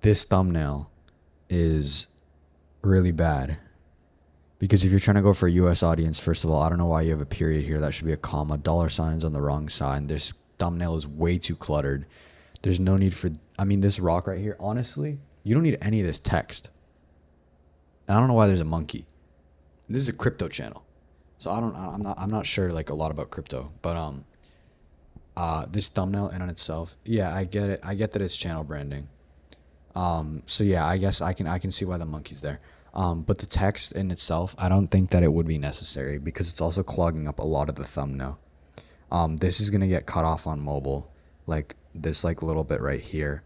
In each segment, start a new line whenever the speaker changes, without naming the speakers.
this thumbnail is really bad. Because if you're trying to go for a US audience, first of all, I don't know why you have a period here. That should be a comma. Dollar signs on the wrong side. This thumbnail is way too cluttered. There's no need for, I mean, this rock right here, honestly, you don't need any of this text. And I don't know why there's a monkey. This is a crypto channel. So I'm not sure like a lot about crypto, but this thumbnail in on itself, yeah, I get it. I get that it's channel branding. So yeah, I guess I can see why the monkey's there. But the text in itself, I don't think that it would be necessary because it's also clogging up a lot of the thumbnail. This is gonna get cut off on mobile, like this like little bit right here.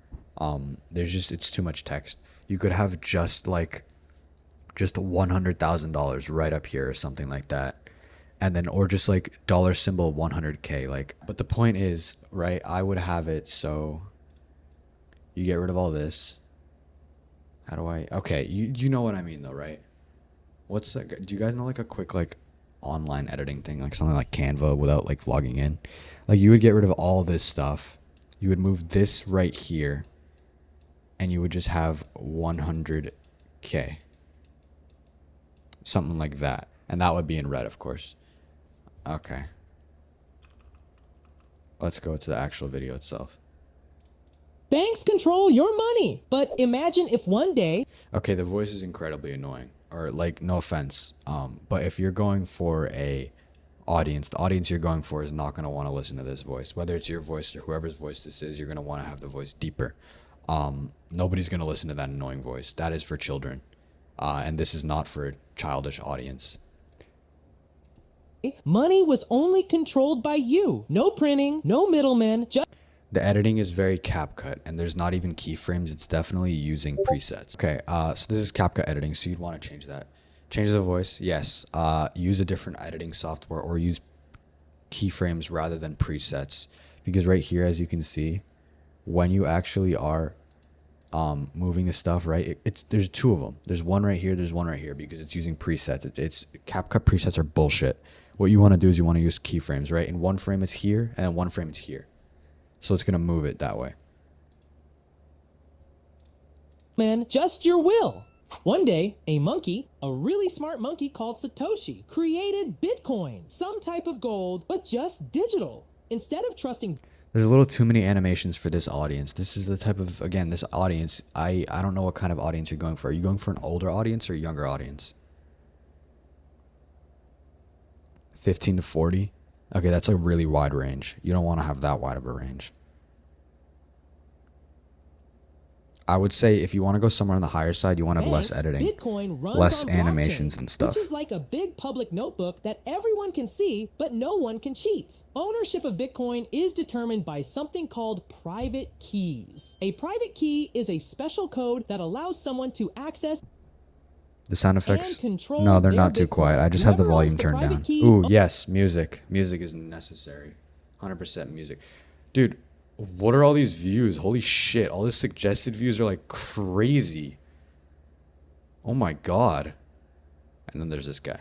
It's too much text. You could have just $100,000 right up here or something like that, and then or just like dollar symbol 100K. Like, but the point is, right? I would have it so you get rid of all this. How do I? Okay, you know what I mean though, right? What's that? Do you guys know like a quick like online editing thing, like something like Canva without like logging in? Like you would get rid of all this stuff. You would move this right here, and you would just have 100K, something like that, and that would be in red, of course. Okay, let's go to the actual video itself.
Banks control your money, but imagine if one day...
Okay, the voice is incredibly annoying, or like, no offense, but if you're going for a audience, the audience you're going for is not going to want to listen to this voice. Whether it's your voice or whoever's voice this is, you're going to want to have the voice deeper. Nobody's going to listen to that annoying voice. That is for children, and this is not for a childish audience.
Money was only controlled by you. No printing, no middlemen, just...
The editing is very CapCut, and there's not even keyframes. It's definitely using presets. Okay, so this is CapCut editing, so you'd want to change that. Change the voice, yes. Use a different editing software or use keyframes rather than presets. Because right here, as you can see, when you actually are moving the stuff, right, there's two of them. There's one right here, there's one right here, because it's using presets. It's CapCut presets are bullshit. What you want to do is you want to use keyframes, right? In one frame it's here, and in one frame it's here. So it's going to move it that way.
Man, just your will. One day, a monkey, a really smart monkey called Satoshi, created Bitcoin, some type of gold, but just digital. Instead of trusting...
There's a little too many animations for this audience. This is the type of, again, this audience, I don't know what kind of audience you're going for. Are you going for an older audience or a younger audience? 15 to 40? Okay, that's a really wide range. You don't want to have that wide of a range. I would say if you want to go somewhere on the higher side, you want to have less editing,
Bitcoin runs
less
on
animations
blockchain,
and stuff.
which is like a big public notebook that everyone can see, but no one can cheat. Ownership of Bitcoin is determined by something called private keys. A private key is a special code that allows someone to access
The sound effects?
control
No, they're
their
not too
Bitcoin.
quiet. I just have the
Whoever owns
volume
the
turned
private
down.
key-
Ooh, yes, music. Music is necessary. 100% music. Dude, what are all these views? Holy shit. All these suggested views are like crazy. Oh my god. And then there's this guy.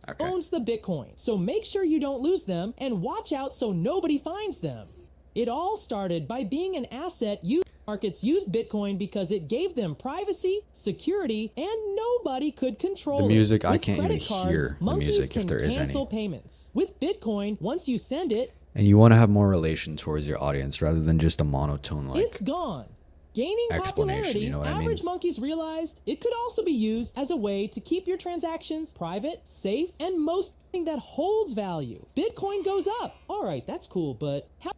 Okay.
owns the Bitcoin, so make sure you don't lose them and watch out so nobody finds them. It all started by being an asset markets used Bitcoin because it gave them privacy, security, and nobody could control
The music,
it.
I
With
can't even
credit cards,
hear the
monkeys
music if
can
there is
cancel
any.
payments. With Bitcoin, once you send it,
And you want to have more relation towards your audience rather than just a monotone like
it's gone. Gaining
explanation,
popularity,
you know what I mean?
average monkeys realized it could also be used as a way to keep your transactions private, safe, and most that holds value. Bitcoin goes up. All right, that's cool, but how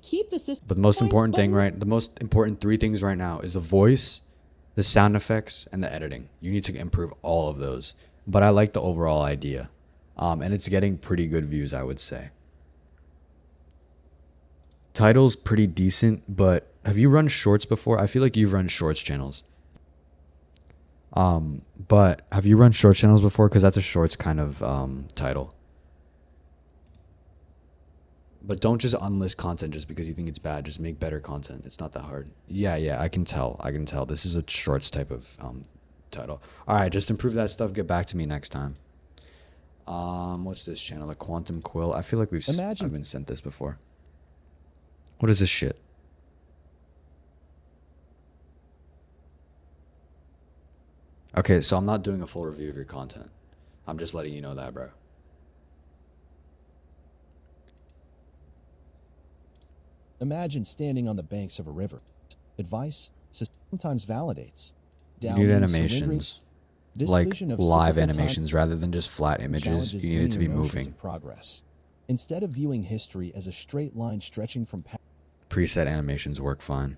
keep the system?
But the most important thing, right? The most important three things right now is the voice, the sound effects, and the editing. You need to improve all of those. But I like the overall idea. And it's getting pretty good views, I would say. Title's pretty decent, but have you run shorts before? I feel like you've run shorts channels. But have you run short channels before? Because that's a shorts kind of title. But don't just unlist content just because you think it's bad. Just make better content. It's not that hard. Yeah, I can tell. I can tell. This is a shorts type of title. All right, just improve that stuff. Get back to me next time. What's this channel? The Quantum Quill. I feel like I've been sent this before. What is this shit? Okay, so I'm not doing a full review of your content. I'm just letting you know that, bro.
Imagine standing on the banks of a river. Advice sometimes validates.
You
Dao
need
means surrendering.
animations,
This
like
vision of
live
cyclical time
animations rather than just flat images.
challenges
You need it to be
linear notions
moving.
of progress. Instead of viewing history as a straight line stretching from
Preset animations work fine.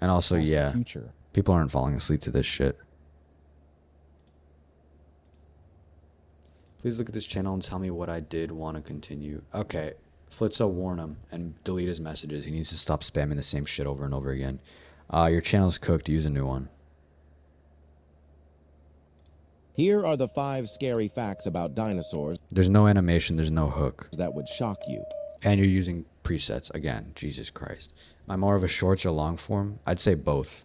And also,
past
yeah,
to future,
people aren't falling asleep to this shit. Please look at this channel and tell me what I did want to continue. Okay, Flitzo, warn him and delete his messages. He needs to stop spamming the same shit over and over again. Your channel's cooked. Use a new one.
Here are the 5 scary facts about dinosaurs
There's no animation. There's no hook.
that would shock you.
And you're using presets. Again, Jesus Christ. Am I more of a shorts or long form? I'd say both.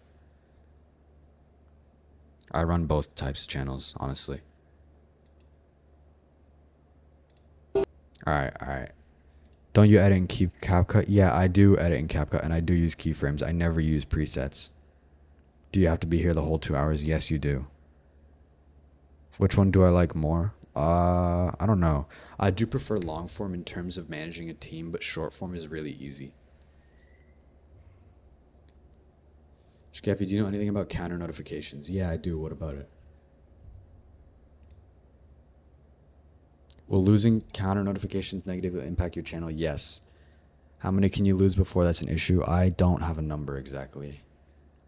I run both types of channels, honestly. Alright. Don't you edit in CapCut? Yeah, I do edit in CapCut, and I do use keyframes. I never use presets. Do you have to be here the whole 2 hours? Yes, you do. Which one do I like more? I don't know. I do prefer long form in terms of managing a team, but short form is really easy. Shkaffy, do you know anything about counter notifications? Yeah, I do. What about it? Will losing counter notifications negatively impact your channel? Yes. How many can you lose before that's an issue? I don't have a number exactly.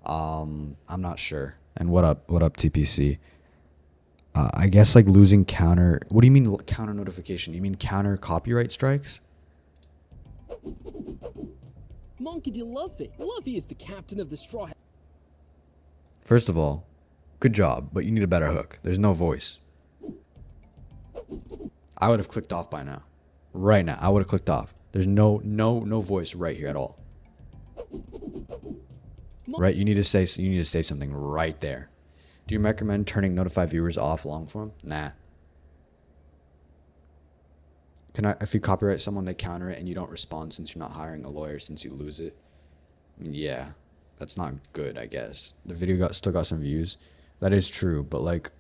I'm not sure. And what up, TPC? I guess like losing counter. What do you mean counter notification? You mean counter copyright strikes?
Monkey D. Luffy. Luffy is the captain of the Straw Hat.
First of all, good job, but you need a better hook. There's no voice. I would have clicked off by now. Right now, I would have clicked off. There's no voice right here at all. Right? You need to say something right there. Do you recommend turning notify viewers off long form? Nah. If you copyright someone, they counter it and you don't respond since you're not hiring a lawyer since you lose it? I mean, yeah, that's not good, I guess. The video still got some views. That is true, but like,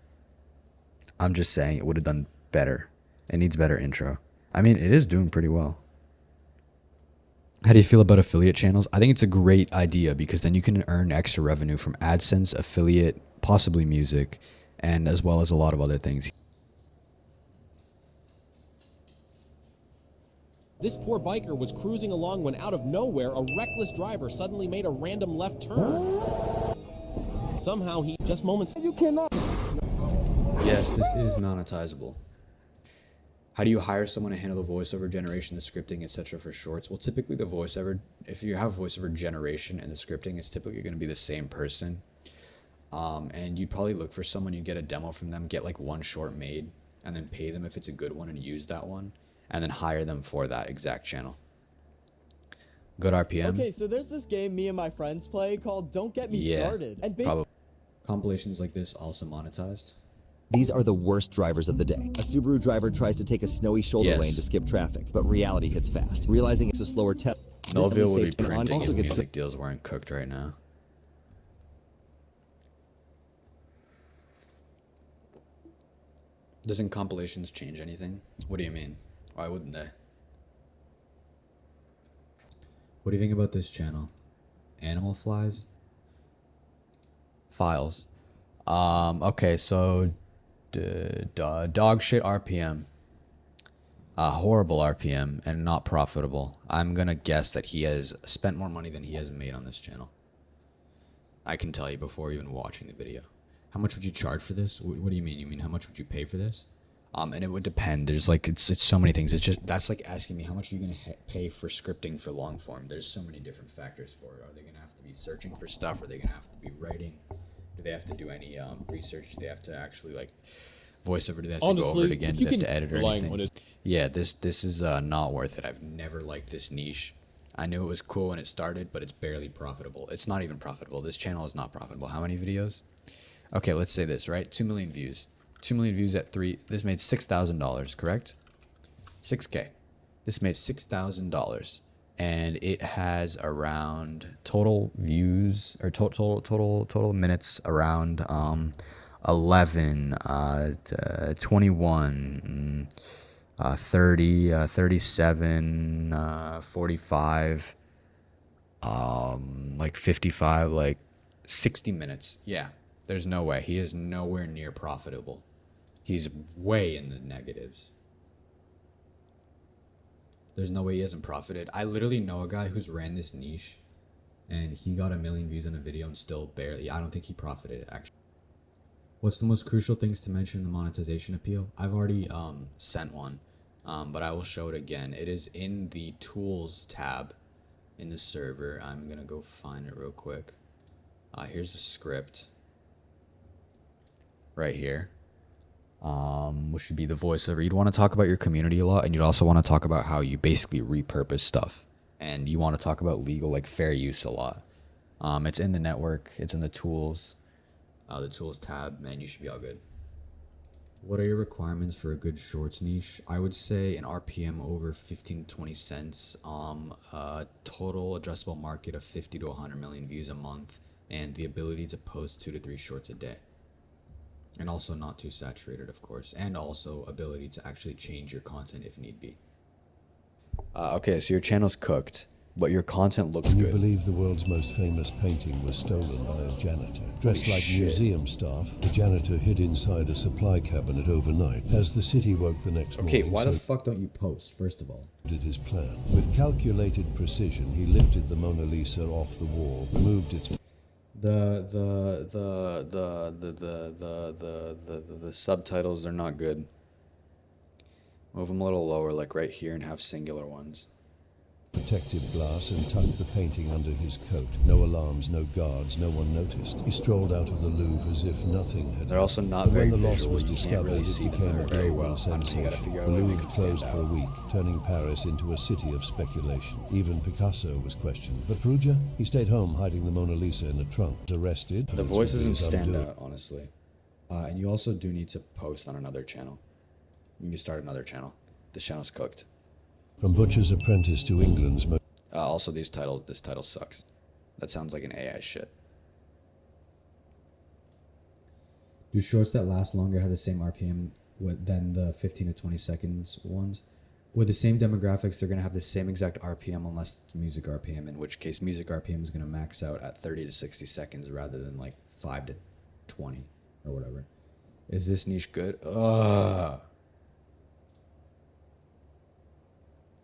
I'm just saying it would have done better. It needs better intro. I mean, it is doing pretty well. How do you feel about affiliate channels? I think it's a great idea because then you can earn extra revenue from AdSense, affiliate, possibly music, and as well as a lot of other things.
This poor biker was cruising along when out of nowhere, a reckless driver suddenly made a random left turn. Somehow he just moments. You cannot.
Yes, this is monetizable. How do you hire someone to handle the voiceover generation, the scripting, etc. for shorts? Well, typically the voiceover, if you have voiceover generation and the scripting, it's typically going to be the same person. And you'd probably look for someone, you'd get a demo from them, get like one short made, and then pay them if it's a good one and use that one, and then hire them for that exact channel. Good RPM?
Okay, so there's this game me and my friends play called Don't Get Me Started. And
probably. Compilations like this also monetized.
These are the worst drivers of the day. A Subaru driver tries to take a snowy shoulder lane to skip traffic, but reality hits fast. Realizing it's a slower test.
Melville would be printing if music deals weren't cooked right now. Doesn't compilations change anything? What do you mean? Why wouldn't they? What do you think about this channel? Animal flies? Files. Okay, so dog shit RPM. Horrible RPM and not profitable. I'm gonna guess that he has spent more money than he has made on this channel. I can tell you before even watching the video. How much would you charge for this? What do you mean? You mean how much would you pay for this? And it would depend. There's like it's so many things. It's just that's like asking me how much are you gonna pay for scripting for long form. There's so many different factors for it. Are they gonna have to be searching for stuff? Are they gonna have to be writing? Do they have to do any research? Do they have to actually like voiceover? Do they have to go over it again? Do they have to edit or anything? Yeah, this is not worth it. I've never liked this niche. I knew it was cool when it started, but it's barely profitable. It's not even profitable. This channel is not profitable. How many videos? Okay, let's say this, right? 2 million views. 2 million views at 3. This made $6,000, correct? 6K. This made $6,000. and it has around total views or total minutes around 11, 21, 30, 37, 45, like 55, like 60 minutes. Yeah, there's no way. He is nowhere near profitable. He's way in the negatives. There's no way he hasn't profited. I literally know a guy who's ran this niche and he got 1 million views on a video and still barely. I don't think he profited, actually. What's the most crucial things to mention in the monetization appeal? I've already sent one, but I will show it again. It is in the tools tab in the server. I'm gonna go find it real quick. Here's the script right here, which should be the voiceover. You'd want to talk about your community a lot, and you'd also want to talk about how you basically repurpose stuff, and you want to talk about legal, like fair use a lot. It's in the network, it's in the tools tab, man. You should be all good. What are your requirements for a good shorts niche? I would say an RPM over 15 to 20 cents, total addressable market of 50 to 100 million views a month, and the ability to post 2 to 3 shorts a day. And also not too saturated, of course, and also ability to actually change your content if need be. Okay, so your channel's cooked, but your content looks
Can you
good.
believe the world's most famous painting was stolen by a janitor? Dressed
Holy
like
shit.
museum staff, the janitor hid inside a supply cabinet overnight. As the city woke the next
Okay,
morning,
why the
so
fuck don't you post, first of all?
did his plan. With calculated precision, he lifted the Mona Lisa off the wall, moved its
The subtitles are not good. Move them a little lower, like right here, and have singular ones.
protective glass and tucked the painting under his coat. No alarms, no guards, no one noticed. He strolled out of the Louvre as if nothing had
They're also not
But
very
when the loss
visual.
was
You can't
discovered,
really
it
see them
became a
very
global
well. You gotta
sensation.
figure out
The
a way to
Louvre
make them stand
closed for a
out.
week, turning Paris into a city of speculation. Even Picasso was questioned. But Perugia? He stayed home hiding the Mona Lisa in a trunk. Arrested.
The voice doesn't stand
Undo.
out, honestly. And you also do need to post on another channel. You need to start another channel. This channel's cooked.
From Butcher's Apprentice to England's most
Also, this title sucks. That sounds like an AI shit. Do shorts that last longer have the same RPM than the 15 to 20 seconds ones? With the same demographics, they're going to have the same exact RPM unless it's music RPM, in which case music RPM is going to max out at 30 to 60 seconds rather than like 5 to 20 or whatever. Is this niche good? Ugh.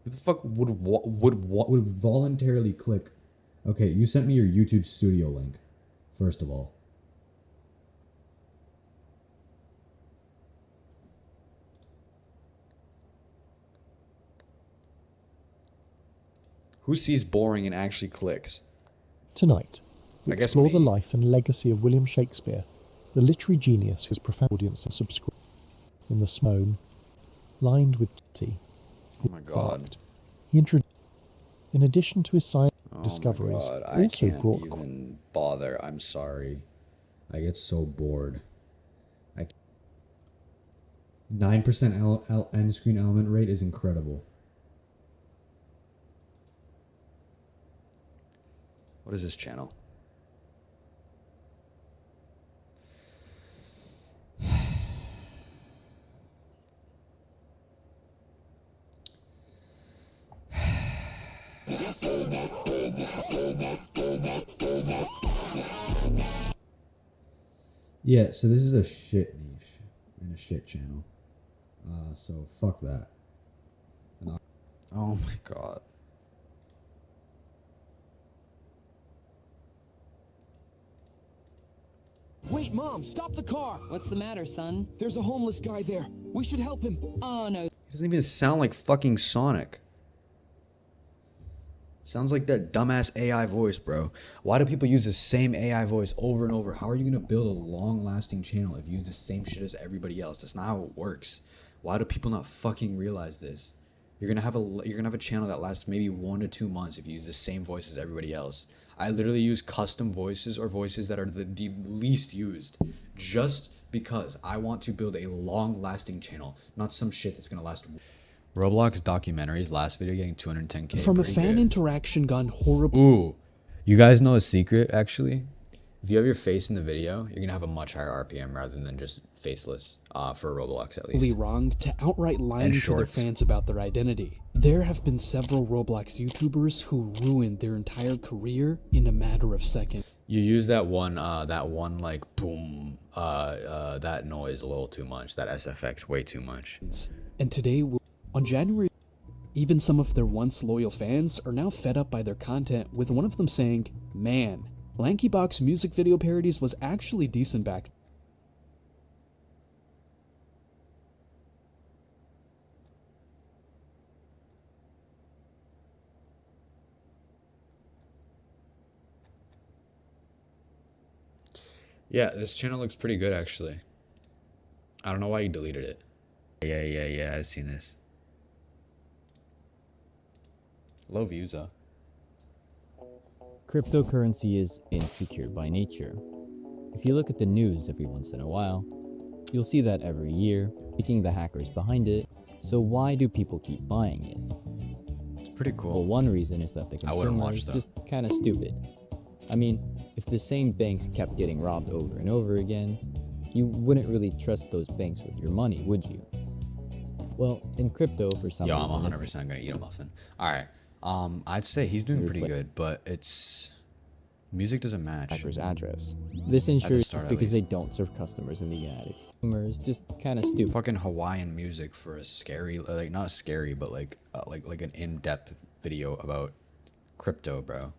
Who the fuck would voluntarily click? Okay, you sent me your YouTube Studio link, first of all. Who sees boring and actually clicks?
Tonight, we
I guess
explore the
me.
life and legacy of William Shakespeare, the literary genius whose profound audience and subscribe in the Smone, lined with tea.
Oh my god.
He introduced, in addition to his science
Oh
discoveries,
my god. I
also
can't
brought
even bother. I'm sorry. I get so bored. 9% end screen element rate is incredible. What is this channel? Yeah, so this is a shit niche and a shit channel. So fuck that. Oh my god.
Wait, Mom, stop the car!
What's the matter, son?
There's a homeless guy there. We should help him.
Oh, no.
He doesn't even sound like fucking Sonic. Sounds like that dumbass AI voice, bro. Why do people use the same AI voice over and over? How are you gonna build a long-lasting channel if you use the same shit as everybody else? That's not how it works. Why do people not fucking realize this? You're gonna have a channel that lasts maybe 1 to 2 months if you use the same voice as everybody else. I literally use custom voices or voices that are the least used, just because I want to build a long-lasting channel, not some shit that's gonna last. Roblox documentaries, last video getting 210K.
From a
pretty
fan
good.
interaction gone horribly.
Ooh, you guys know a secret actually? If you have your face in the video, you're gonna have a much higher RPM rather than just faceless, for Roblox at least.
Wrong to outright lying to their fans about their identity. There have been several Roblox YouTubers who ruined their entire career in a matter of seconds.
You use that one like boom, that noise a little too much. That SFX way too much.
And today, on January, even some of their once loyal fans are now fed up by their content, with one of them saying, "Man, LankyBox music video parodies was actually decent back then."
Yeah, this channel looks pretty good actually. I don't know why you deleted it. Yeah, I've seen this. Low views though.
Cryptocurrency is insecure by nature. If you look at the news every once in a while, you'll see that every year, picking the hackers behind it. So why do people keep buying it?
It's pretty cool.
Well, one reason is that the consumer is just kind of stupid. I mean, if the same banks kept getting robbed over and over again, you wouldn't really trust those banks with your money, would you? Well, in crypto, for some reason...
Yo, I'm 100% gonna eat a muffin. Alright, I'd say he's doing pretty good, but it's... Music doesn't match.
Hacker's address. This ensures because they don't serve customers in the United States. Consumers just kind of stupid.
Fucking Hawaiian music for a scary, like not scary, but like an in-depth video about crypto, bro.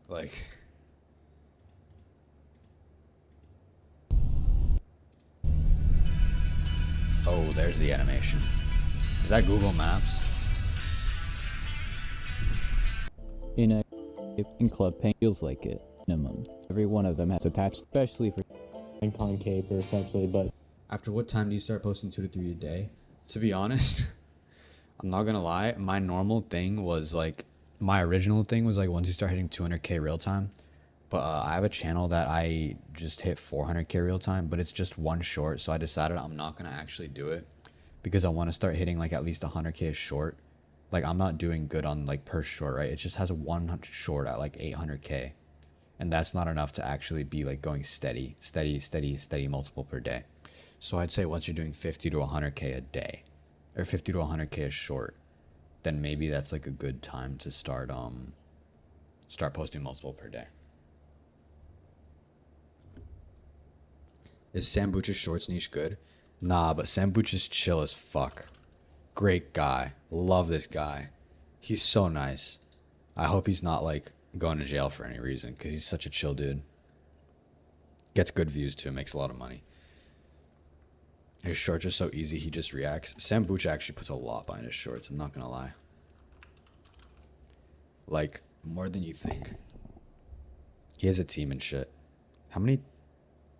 Like... Oh, there's the animation. Is that Google Maps?
In Club Paint feels like it. Minimum. Every one of them has attached, especially for and concave or essentially, but
After what time do you start posting 2 to 3 a day? To be honest, I'm not gonna lie, my normal thing was like, my original thing was like once you start hitting 200k real time. But I have a channel that I just hit 400k real time, but it's just one short, so I decided I'm not gonna actually do it because I want to start hitting like at least 100k a short. Like I'm not doing good on like per short, right? It just has a one short at like 800k, and that's not enough to actually be like going steady multiple per day. So I'd say once you're doing 50 to 100k a day, or 50 to 100k a short, then maybe that's like a good time to start posting multiple per day. Is Sam Butch's shorts niche good? Nah, but Sam Butch is chill as fuck. Great guy. Love this guy. He's so nice. I hope he's not like going to jail for any reason because he's such a chill dude. Gets good views too, makes a lot of money. His shorts are so easy, he just reacts. Sam Butch actually puts a lot behind his shorts, I'm not gonna lie. Like, more than you think. He has a team and shit. How many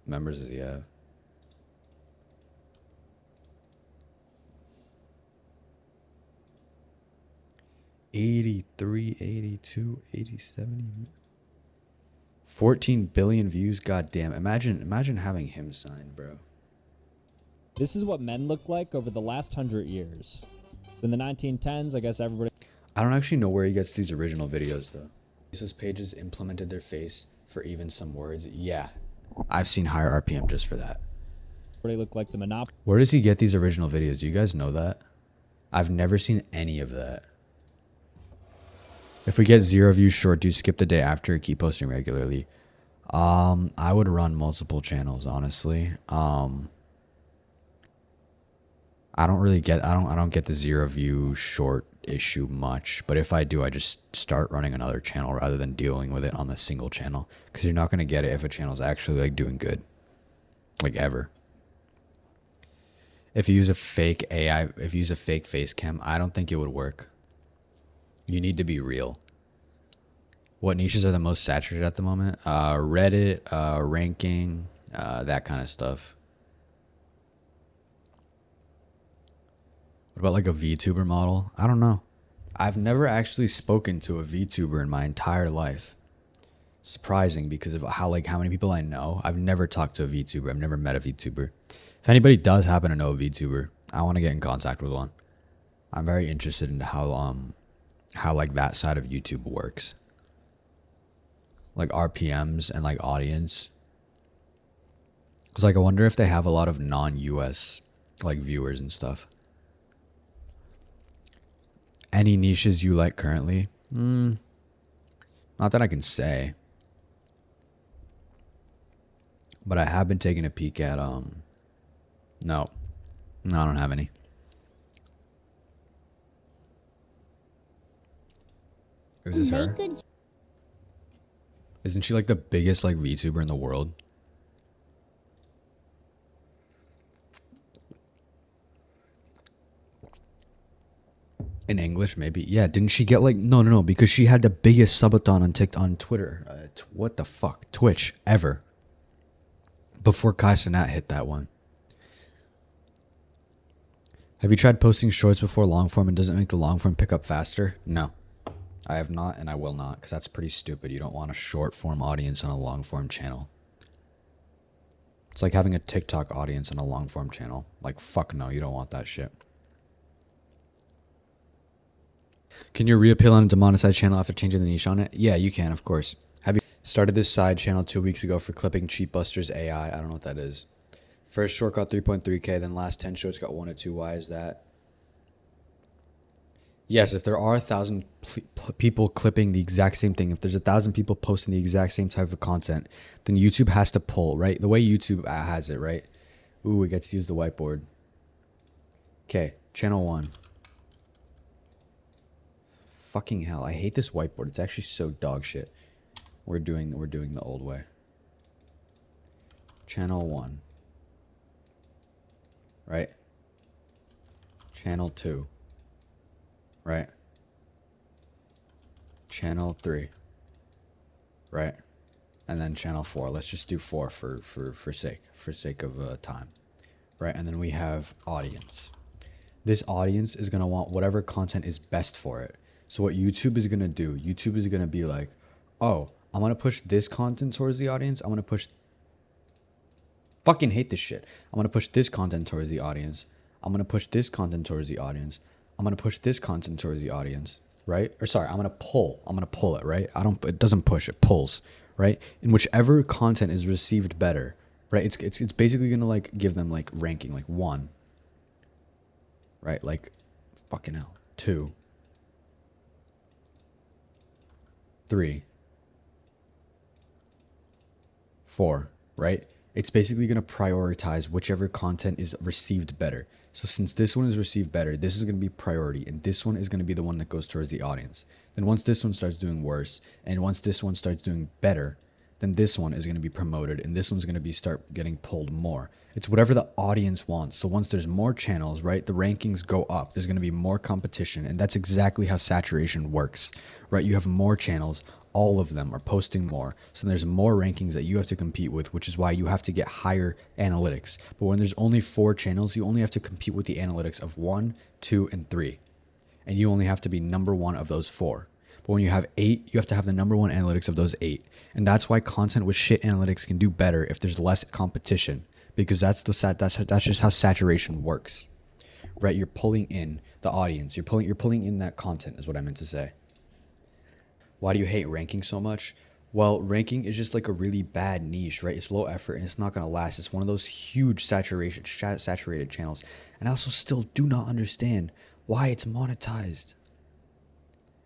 members does he have? $83, $82, $87, 14 billion views. God damn! Imagine having him signed, bro.
This is what men look like over the last 100 years. In the 1910s, I guess everybody...
I don't actually know where he gets these original videos though. Jesus pages implemented their face for even some words. Yeah, I've seen higher RPM just for that.
Everybody look like the Monopoly.
Where does he get these original videos? Do you guys know that? I've never seen any of that. If we get 0 views short, do you skip the day after or keep posting regularly? I would run multiple channels, honestly. I don't get the 0 view short issue much, but if I do, I just start running another channel rather than dealing with it on the single channel, because you're not going to get it if a channel's actually like doing good, like ever. If you use a fake AI, if you use a fake face cam, I don't think it would work. You need to be real. What niches are the most saturated at the moment? Reddit, ranking, that kind of stuff. What about like a VTuber model? I don't know. I've never actually spoken to a VTuber in my entire life. Surprising because of how many people I know. I've never talked to a VTuber. I've never met a VTuber. If anybody does happen to know a VTuber, I want to get in contact with one. I'm very interested in how like that side of YouTube works. Like RPMs and like audience. Cause like I wonder if they have a lot of non-US like viewers and stuff. Any niches you like currently? Not that I can say. But I have been taking a peek at no, I don't have any. Is this her? Isn't she like the biggest like VTuber in the world? In English, maybe. Yeah, didn't she get like no, because she had the biggest subathon on TikTok, on Twitter. What the fuck? Twitch ever. Before Kai Cenat hit that one. Have you tried posting shorts before long form and doesn't make the long form pick up faster? No. I have not, and I will not, because that's pretty stupid. You don't want a short form audience on a long form channel. It's like having a TikTok audience on a long form channel. Like, fuck no, you don't want that shit. Can you reappeal on a demonetized channel after changing the niche on it? Yeah, you can, of course. Have you started this side channel 2 weeks ago for clipping Cheap Busters AI? I don't know what that is. First short got 3.3K, then last 10 shorts got 1 or 2. Why is that? Yes, if there are 1,000 people clipping the exact same thing, if there's 1,000 people posting the exact same type of content, then YouTube has to pull, right? The way YouTube has it, right? Ooh, we get to use the whiteboard. Okay, channel 1. Fucking hell, I hate this whiteboard. It's actually so dog shit. We're doing the old way. Channel 1. Right? Channel 2. Right? Channel 3. Right? And then channel 4. Let's just do 4 for sake of time. Right? And then we have audience. This audience is going to want whatever content is best for it. So what YouTube is going to do, YouTube is going to be like, oh, I'm going to push this content towards the audience. I'm going to push... Fucking hate this shit. I'm going to push this content towards the audience. I'm going to push this content towards the audience. I'm going to push this content towards the audience, right? Or sorry, I'm going to pull it, right? It doesn't push, it pulls, right? And whichever content is received better, right? It's basically going to like give them like ranking, like 1, right? Like fucking hell, 2, 3, 4, right? It's basically going to prioritize whichever content is received better. So since this one is received better, this is going to be priority, and this one is going to be the one that goes towards the audience. Then once this one starts doing worse, and once this one starts doing better, then this one is going to be promoted, and this one's going to be start getting pulled more. It's whatever the audience wants. So once there's more channels, right, the rankings go up. There's going to be more competition, and that's exactly how saturation works, right? You have more channels. All of them are posting more. So there's more rankings that you have to compete with, which is why you have to get higher analytics. But when there's only 4 channels, you only have to compete with the analytics of 1, 2, and 3. And you only have to be number 1 of those 4. But when you have 8, you have to have the number 1 analytics of those 8. And that's why content with shit analytics can do better if there's less competition. Because that's just how saturation works. Right? You're pulling in the audience. You're pulling in that content is what I meant to say. Why do you hate ranking so much? Well, ranking is just like a really bad niche, right? It's low effort and it's not going to last. It's one of those huge saturated channels. And I also still do not understand why it's monetized.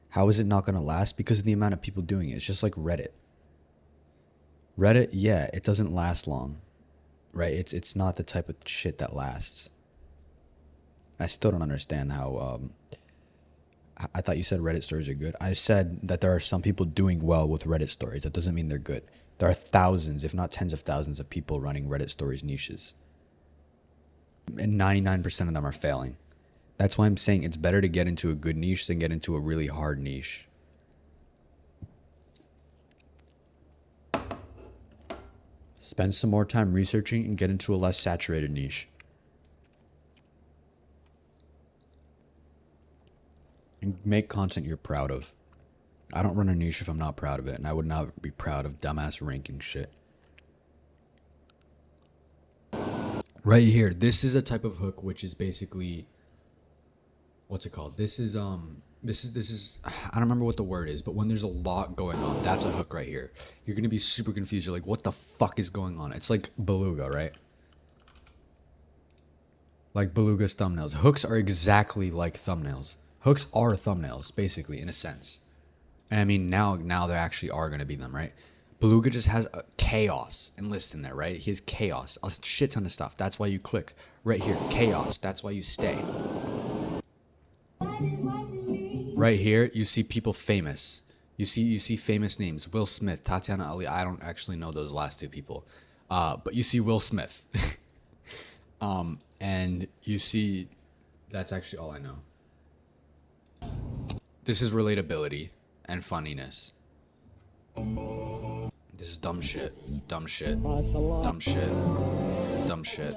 How is it not going to last? Because of the amount of people doing it. It's just like Reddit. Reddit, yeah, it doesn't last long, right? It's not the type of shit that lasts. I still don't understand how... I thought you said Reddit stories are good. I said that there are some people doing well with Reddit stories. That doesn't mean they're good. There are thousands, if not tens of thousands of people running Reddit stories niches. And 99% of them are failing. That's why I'm saying it's better to get into a good niche than get into a really hard niche. Spend some more time researching and get into a less saturated niche. And make content you're proud of. I don't run a niche if I'm not proud of it, and I would not be proud of dumbass ranking shit. Right here, this is a type of hook which is basically, what's it called? This is I don't remember what the word is, but when there's a lot going on, that's a hook right here. You're gonna be super confused. You're like, what the fuck is going on? It's like Beluga, right? Like Beluga's thumbnails. Hooks are exactly like thumbnails. Hooks are thumbnails, basically, in a sense. And I mean, now there actually are gonna be them, right? Beluga just has a chaos enlist in there, right? He has chaos, a shit ton of stuff. That's why you click right here, chaos. That's why you stay. Right here, you see people famous. You see famous names: Will Smith, Tatiana Ali. I don't actually know those last two people, but you see Will Smith, and you see. That's actually all I know. This is relatability and funniness. This is dumb shit. Dumb shit. Dumb shit. Dumb shit.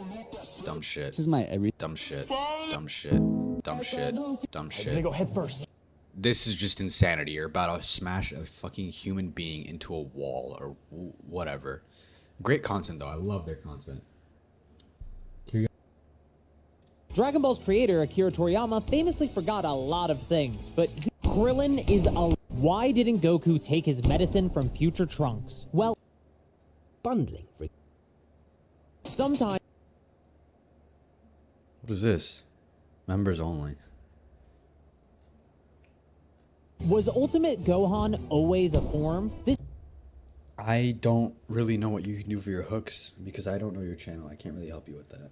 Dumb shit.
This is my every
dumb shit. Dumb shit. Dumb shit. Dumb shit.
I'm gonna go head first.
This is just insanity. You're about to smash a fucking human being into a wall or whatever. Great content though. I love their content.
Dragon Ball's creator Akira Toriyama famously forgot a lot of things, but Krillin is a... Why didn't Goku take his medicine from future Trunks? Well, bundling for... Sometimes...
What is this? Members only.
Was Ultimate Gohan always a form?
I don't really know what you can do for your hooks because I don't know your channel. I can't really help you with that.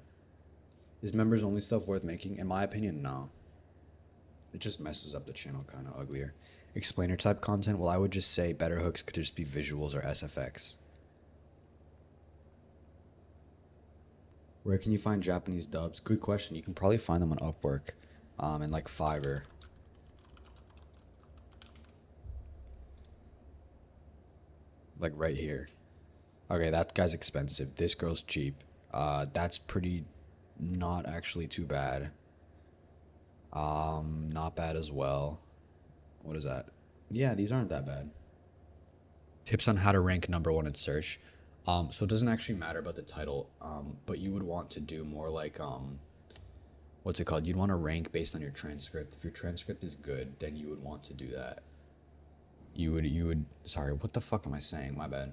Is members only stuff worth making? In my opinion, no. It just messes up the channel kind of uglier. Explainer type content? Well, I would just say better hooks could just be visuals or SFX. Where can you find Japanese dubs? Good question. You can probably find them on Upwork and like Fiverr. Like right here. Okay, that guy's expensive. This girl's cheap. That's pretty not actually too bad. Not bad as well. What is that? Yeah, these aren't that bad. Tips on how to rank #1 in search. So it doesn't actually matter about the title, but you would want to do more like, what's it called? You'd want to rank based on your transcript. If your transcript is good, then you would want to do that. You would, sorry, what the fuck am I saying? My bad.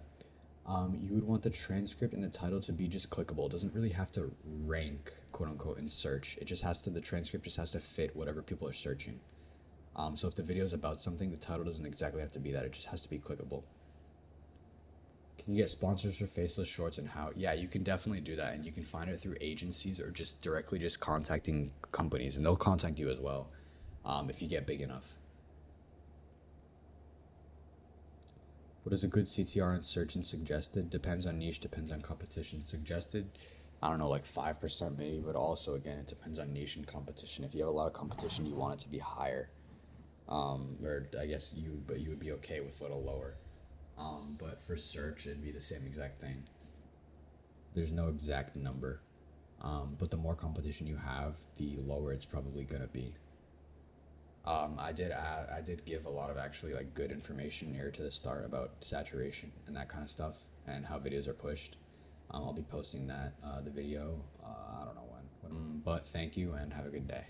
You would want the transcript and the title to be just clickable. It doesn't really have to rank, quote unquote, in search. It just has to, the transcript just has to fit whatever people are searching. So if the video is about something, the title doesn't exactly have to be that. It just has to be clickable. Can you get sponsors for Faceless Shorts and how? Yeah, you can definitely do that. And you can find it through agencies or just directly just contacting companies. And they'll contact you as well if you get big enough. What is a good CTR in search and suggested? Depends on niche, depends on competition. Suggested, I don't know, like 5% maybe, but also, again, it depends on niche and competition. If you have a lot of competition, you want it to be higher. Or I guess you would be okay with a little lower. But for search, it'd be the same exact thing. There's no exact number. But the more competition you have, the lower it's probably gonna be. I did give a lot of actually like good information near to the start about saturation and that kind of stuff and how videos are pushed. I'll be posting that the video I don't know when, but thank you and have a good day.